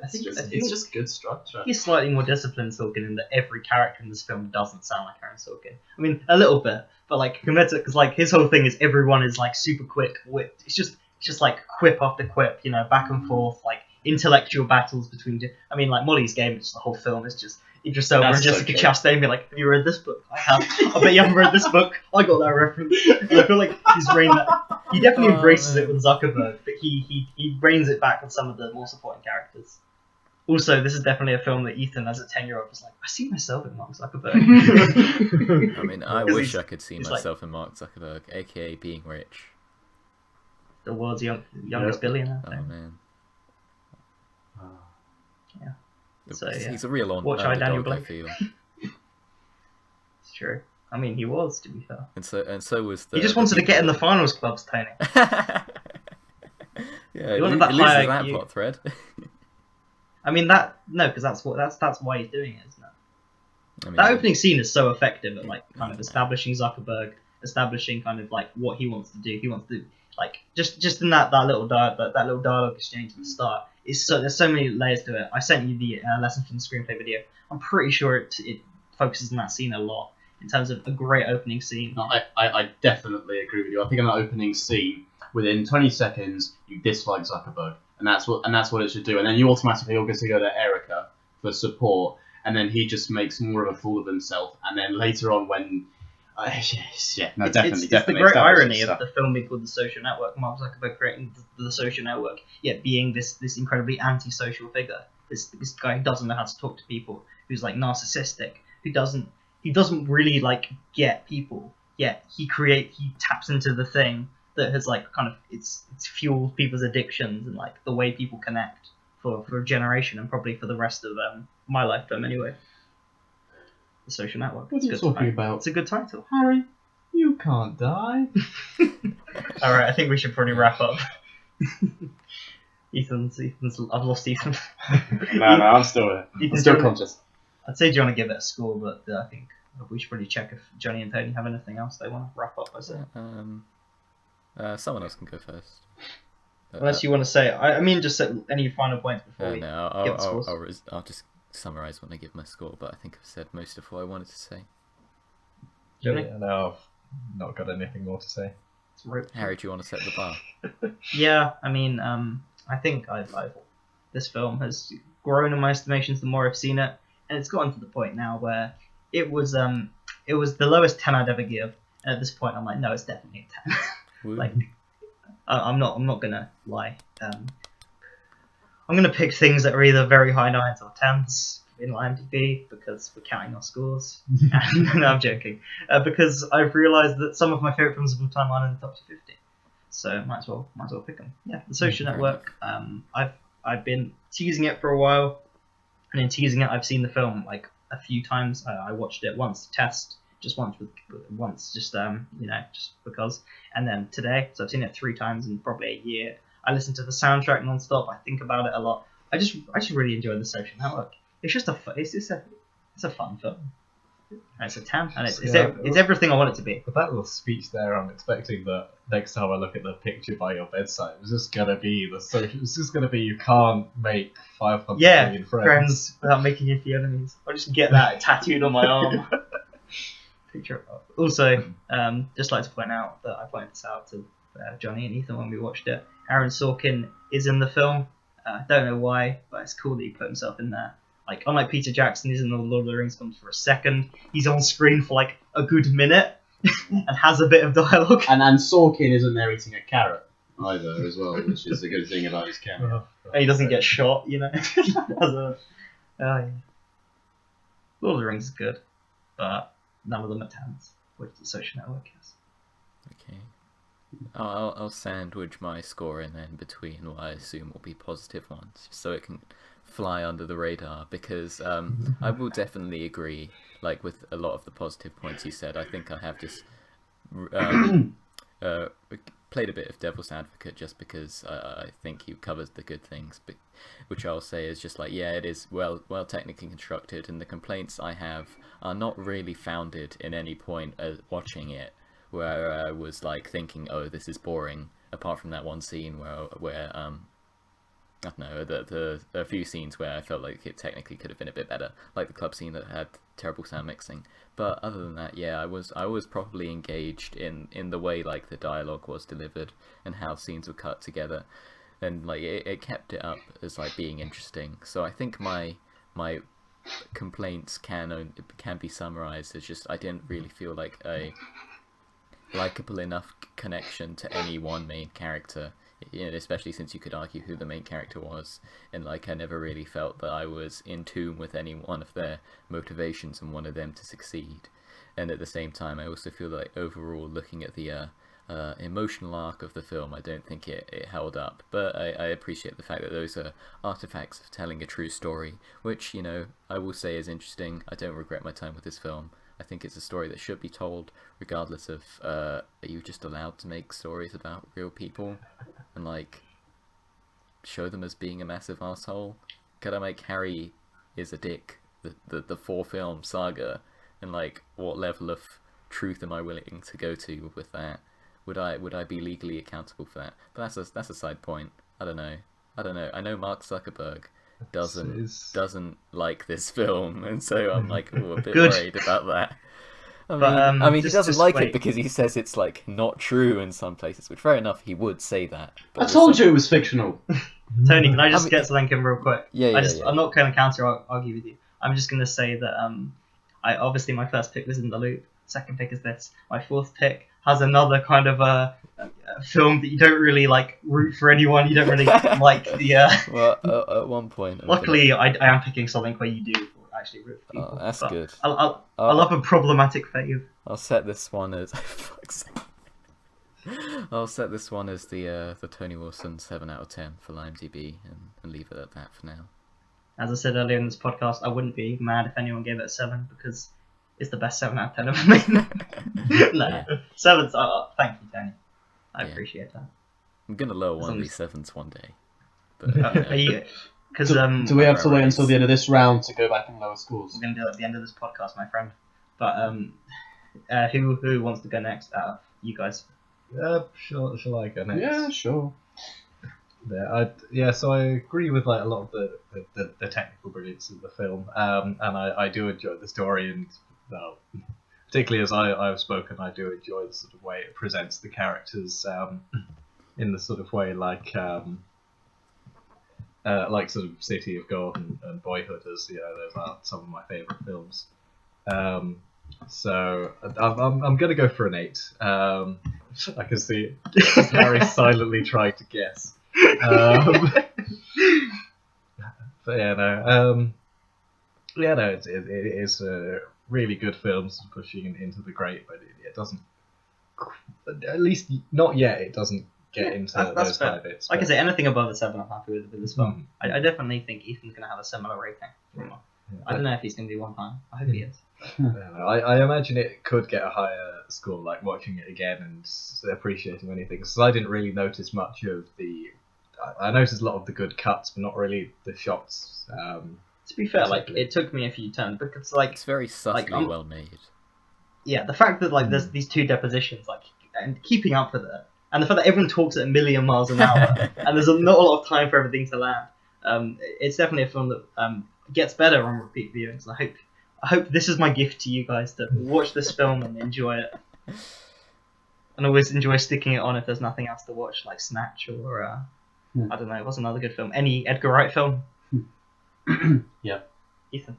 it's just good structure. He's slightly more disciplined Sorkin in that every character in this film doesn't sound like Aaron Sorkin. I mean, a little bit, but like compared to, because like his whole thing is everyone is like super quick wit. It's just like quip after quip, you know, back and forth, like intellectual battles between. I mean, like Molly's Game, it's the whole film is just Idris Elba and Jessica Chastain be like, "Have you read this book? I have. I bet you haven't read this book. I got that reference." And I feel like he's reigned that. He definitely embraces it with Zuckerberg, but he reins it back with some of the more supporting characters. Also, this is definitely a film that Ethan, as a 10-year-old, was like, "I see myself in Mark Zuckerberg." I mean, I wish I could see myself in Mark Zuckerberg, aka being rich. The world's youngest billionaire. Oh man. Yeah. So, he's a real Watch Eye Daniel underdog, I Blake. feel. It's true. I mean, he was, to be fair. And so was the. He just wanted to get in the finals clubs, Tony. Yeah, He wanted that loses high that IQ. plot thread. I mean because that's why he's doing it, isn't it? I mean, That opening scene is so effective at like kind of establishing Zuckerberg, establishing kind of like what he wants to do. He wants to like just in that little dialogue exchange at the start. There's so many layers to it. I sent you the lesson from the screenplay video. I'm pretty sure it focuses on that scene a lot in terms of a great opening scene. No, I definitely agree with you. I think in that opening scene, within 20 seconds, you dislike Zuckerberg, and that's what it should do. And then you automatically all get to go to Erica for support, and then he just makes more of a fool of himself. And then later on, when It's the great irony of the film being called The Social Network, Mark Zuckerberg creating the Social Network, yet being this incredibly antisocial figure. This guy who doesn't know how to talk to people, who's like narcissistic, he doesn't really like get people, yet he taps into the thing that has like kind of it's fueled people's addictions and like the way people connect for a generation and probably for the rest of my lifetime anyway. The Social Network. What are you talking about? It's a good title. Harry, you can't die. Alright, I think we should probably wrap up. Ethan's I've lost Ethan. No, I'm still here. I'm still conscious. I'd say do you want to give it a score, but I think we should probably check if Johnny and Tony have anything else they want to wrap up. I say. Someone else can go first. Unless you want to say, I mean, just any final points before we give the scores. I'll just summarise when I give my score, but I think I've said most of what I wanted to say. Johnny? Yeah, no, I've not got anything more to say. Harry, do you want to set the bar? Yeah, I mean, I think this film has grown in my estimations the more I've seen it, and it's gotten to the point now where it was the lowest 10 I'd ever give, and at this point I'm like, no, it's definitely a 10. Like, I'm not gonna lie. I'm gonna pick things that are either very high 9s or 10s in LieMDB because we're counting our scores. No, I'm joking. Because I've realised that some of my favourite films of all time aren't in the top 250, so might as well pick them. Yeah, The Social Network. I've been teasing it for a while, and in teasing it, I've seen the film like a few times. I watched it once to test, just because, and then today, so I've seen it 3 times in probably a year. I listen to the soundtrack non-stop. I think about it a lot. I just really enjoy The Social Network. It's just it's a fun film. And it's a 10, and it's everything I want it to be. With that little speech there, I'm expecting that next time I look at the picture by your bedside, it's just gonna be you can't make 500 million friends without making a few enemies. I'll just get that tattooed on my arm. Picture. Also, just like to point out that I pointed this out to Johnny and Ethan when we watched it. Aaron Sorkin is in the film. Don't know why, but it's cool that he put himself in there. Like, unlike Peter Jackson, he's in the Lord of the Rings films for a second. He's on screen for like a good minute and has a bit of dialogue. And Sorkin isn't there eating a carrot either as well, which is a good thing about his camera. And he doesn't get shot, you know. Lord of the Rings is good, but none of them are 10s, which the Social Network is. Okay. I'll sandwich my score in between what I assume will be positive ones, just so it can fly under the radar, because I will definitely agree, like, with a lot of the positive points you said. I think I have just played a bit of devil's advocate just because I think you covered the good things, but, which I'll say is just like, yeah, it is well technically constructed, and the complaints I have are not really founded in any point watching it where I was like thinking, oh, this is boring, apart from that one scene where I don't know, there are a few scenes where I felt like it technically could have been a bit better, like the club scene that had terrible sound mixing. But other than that, yeah, I was properly engaged in the way like the dialogue was delivered and how scenes were cut together, and like it kept it up as like being interesting. So I think my complaints can be summarized as just I didn't really feel like a likable enough connection to any one main character. Especially since you could argue who the main character was, and like I never really felt that I was in tune with any one of their motivations and wanted them to succeed. And at the same time, I also feel like overall, looking at the emotional arc of the film, I don't think it held up. But I appreciate the fact that those are artifacts of telling a true story, which, you know, I will say is interesting. I don't regret my time with this film. I think it's a story that should be told, regardless of are you just allowed to make stories about real people and like show them as being a massive asshole? Could I make Harry is a dick the 4-film saga, and like what level of truth am I willing to go to with that? Would I be legally accountable for that? But that's a side point. I don't know. I know Mark Zuckerberg doesn't like this film, and so I'm like a bit worried about that. I mean, he doesn't like it because he says it's like not true in some places, which fair enough, he would say that. I told you it was fictional. Tony, can I just get something in real quick? Yeah. I'm not going to counter argue with you. I'm just going to say that I obviously my first pick was In the Loop. Second pick is this. My fourth pick has another kind of a film that you don't really like root for anyone. You don't really like the. Well, at one point. Luckily, I am picking something where you do actually root for people. Oh, that's good. I'll have a problematic fave. I'll set this one as. I'll set this one as the Tony Wilson 7 out of 10 for LieMDB and leave it at that for now. As I said earlier in this podcast, I wouldn't be mad if anyone gave it a 7 because it's the best 7 out of 10 ever made. No, 7's. Thank you, Tony. I appreciate that. I'm gonna lower one of these 7s one day. But, do we have to wait until the end of this round to go back and lower scores? We're gonna do it at the end of this podcast, my friend. But who wants to go next out of you guys? Shall I go next? Yeah, sure. So I agree with like a lot of the technical brilliance of the film, and I do enjoy the story, and particularly as I've spoken, I do enjoy the sort of way it presents the characters in the sort of way like sort of City of God and Boyhood, as you know, those are some of my favourite films. So I'm gonna go for an 8. I can see Harry silently trying to guess. But it is a really good film, pushing into the great, but it doesn't, at least not yet, it doesn't get into those kind of bits. Like I say, anything above a 7 I'm happy with this film. I definitely think Ethan's going to have a similar rating. I don't know if he's going to be one high. I hope he is. I imagine it could get a higher score, like watching it again and appreciating many things. So I didn't really notice much of I noticed a lot of the good cuts, but not really the shots. To be fair, like it took me a few turns because like it's very subtly well made. Yeah, the fact that like there's these 2 depositions, like, and keeping up with it, and the fact that everyone talks at 1,000,000 miles an hour, and there's not a lot of time for everything to land. It's definitely a film that gets better on repeat viewings. I hope this is my gift to you guys, to watch this film and enjoy it, and always enjoy sticking it on if there's nothing else to watch, like Snatch or I don't know, what's another good film? Any Edgar Wright film? Yeah. Ethan.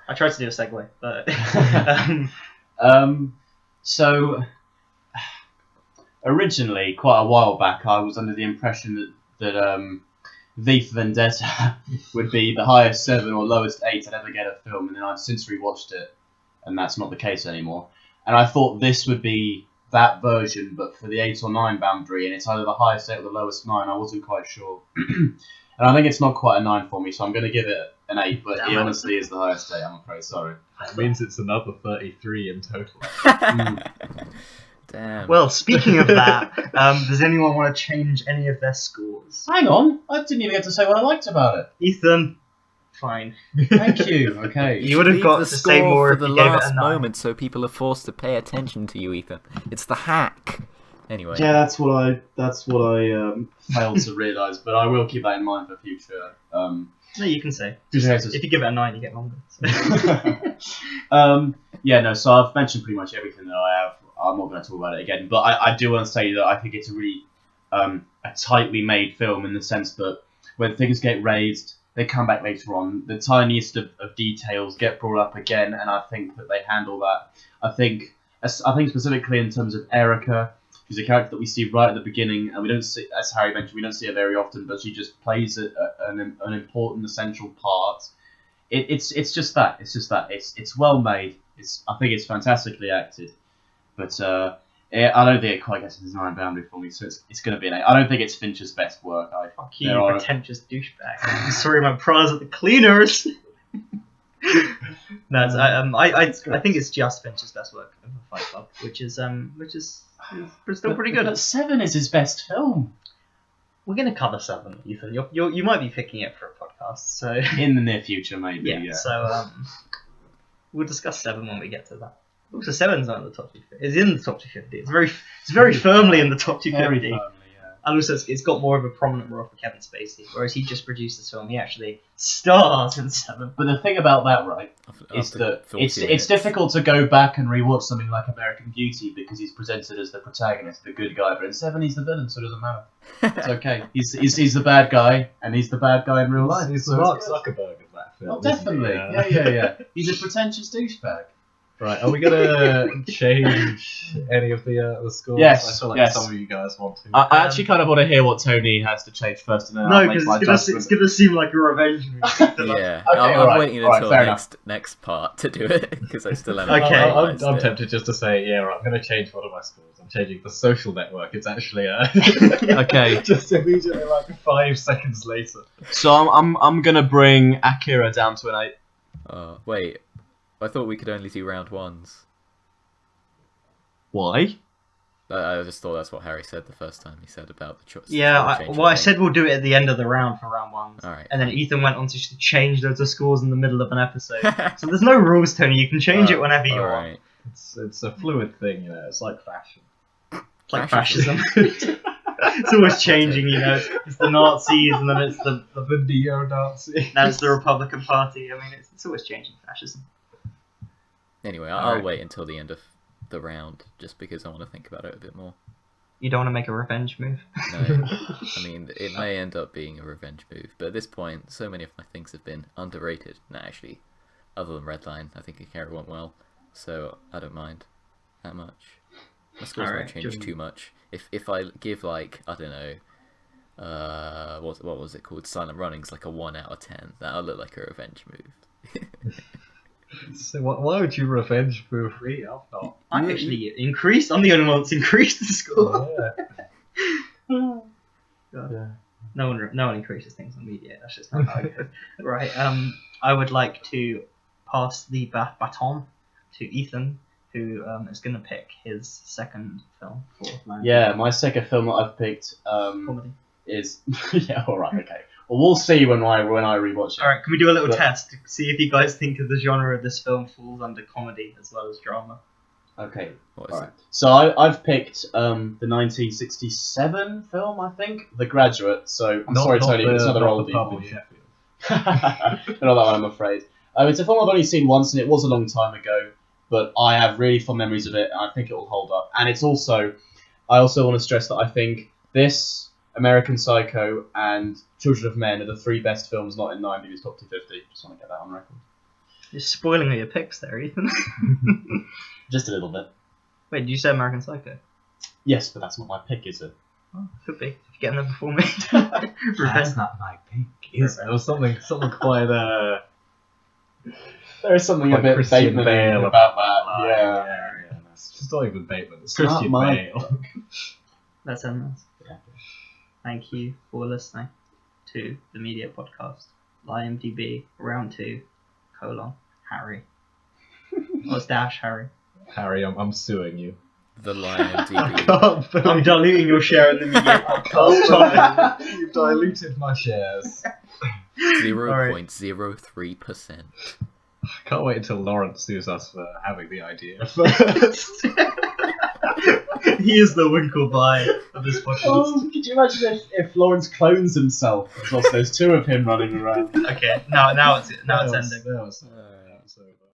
I tried to do a segue, but so originally, quite a while back, I was under the impression that V for Vendetta would be the highest 7 or lowest 8 I'd ever get a film, and then I've since rewatched it, and that's not the case anymore. And I thought this would be that version, but for the 8 or 9 boundary, and it's either the highest 8 or the lowest 9. I wasn't quite sure. And I think it's not quite a 9 for me, so I'm going to give it an 8, but it honestly is the highest 8, I'm afraid, sorry. That means it's another 33 in total. Damn. Well, speaking of that, does anyone want to change any of their scores? Hang on, I didn't even get to say what I liked about it. Ethan, fine. Thank you, okay. You would have Leave got the to say score more for if the you gave it last a 9. moment, so people are forced to pay attention to you, Ethan. It's the hack. Anyway. Yeah, that's what I failed to realise, but I will keep that in mind for future. No, you can say. Future cases. If you give it a 9, you get longer. So. Yeah, no, so I've mentioned pretty much everything that I have. I'm not going to talk about it again, but I do want to say that I think it's a really a tightly made film in the sense that when things get raised, they come back later on. The tiniest of details get brought up again, and I think that they handle that. I think specifically in terms of Erica, she's a character that we see right at the beginning, and we don't see, as Harry mentioned, we don't see her very often, but she just plays an important, essential part. It's just that. It's well made. I think it's fantastically acted, but I don't think it quite gets into the 9 boundary for me. So it's going to be an 8. I don't think it's Fincher's best work. Fuck you, pretentious douchebag. I'm sorry, my bras at the cleaners. No, I think it's just Fincher's best work of Fight Club, which is still pretty good. But 7 is his best film. We're gonna cover 7, Ethan. You might be picking it for a podcast, so In the near future, maybe. Yeah. So we'll discuss 7 when we get to that. Also, 7's not in the top 250. It's in the top 250. It's very firmly in the top 250. Very firmly, yeah. And also, it's got more of a prominent role for Kevin Spacey, whereas he just produced this film. He actually stars in 7. But the thing about that, right, is After that 40 it's minutes. difficult to go back and rewatch something like American Beauty because he's presented as the protagonist, the good guy. But in 7, he's the villain, so it doesn't matter. It's okay. He's the bad guy, and he's the bad guy in real life. He's so Mark it's good. Zuckerberg of that film. Oh, definitely. Isn't he? Yeah. He's a pretentious douchebag. Right, are we gonna change any of the scores? Yes, I feel like yes. some of you guys want to. I actually kind of want to hear what Tony has to change first, and then No, I'll make because my it's judgment. gonna seem like a revenge movie. Yeah, Okay, I'm alright, waiting alright, until fair next part to do it because I still haven't. Okay. I'm finalised it. tempted just to say, yeah, right, I'm going to change one of my scores. I'm changing The Social Network. It's actually Okay. just immediately like 5 seconds later. So I'm gonna bring Akira down to an 8. Wait, I thought we could only do round 1s. Why? I just thought that's what Harry said the first time he said about the choice. Yeah, I said we'll do it at the end of the round for round 1s. Alright. And then Ethan went on to change loads of scores in the middle of an episode. So there's no rules, Tony. You can change it whenever you want. Alright. It's a fluid thing, you know. It's like fashion. It's like fascism. It's always changing, you know. It's the Nazis, and then it's the neo-Nazi. that's the Republican Party. I mean, it's always changing fascism. Anyway, Alright. I'll wait until the end of the round just because I want to think about it a bit more. You don't want to make a revenge move. No, I mean, it may end up being a revenge move, but at this point, so many of my things have been underrated. No, actually, other than Redline, I think Akira went well, so I don't mind that much. My scores Alright, won't change too much. If I give, like, I don't know, what was it called? Silent Runnings, like a 1 out of 10, that'll look like a revenge move. So why would you revenge move me? I'm not. I actually increased. I'm the only one that's increased the score. Yeah. God. No one increases things on media. That's just not how it goes. Right. I would like to pass the baton to Ethan, who is going to pick his second film for LieMDB. Yeah, my second film that I've picked Comedy. is yeah. All right, okay. Well, we'll see when I rewatch it. All right. Can we do a little But- test to see if you guys think of the genre of this film falls under comedy as well as drama? Okay. What is All right. So I've picked the 1967 film, I think, The Graduate. So I'm sorry, Tony, but it's another oldie. Purple for you. Sheffield. Not that one, I'm afraid. It's a film I've only seen once, and it was a long time ago, but I have really fond memories of it, and I think it will hold up. And it's also, I also want to stress that I think this, American Psycho, and Children of Men are the 3 best films not in LieMDB's top 250. Just want to get that on record. You're spoiling all your picks there, Ethan. Just a little bit. Wait, did you say American Psycho? Yes, but that's not my pick, is it? Could be. If you get in there before me. That's not my pink. There was something quite There is something a Like bit Christian Bateman Bale about that. Yeah. yeah. It's not even Bateman. It's not Christian my Bale. That's endless. Yeah. Thank you for listening to the Media Podcast. LieMDB round 2 : Harry. Or it's dash Harry. Harry, I'm suing you. The I LieMDB. can't believe I'm diluting your share in the Media Podcast. You've diluted my shares. 0.03%. I can't wait until Lawrence sues us for having the idea first. He is the Winklevi of this podcast. Oh, could you imagine if Lawrence clones himself? So there's two of him running around. Okay, now it's ending. That was so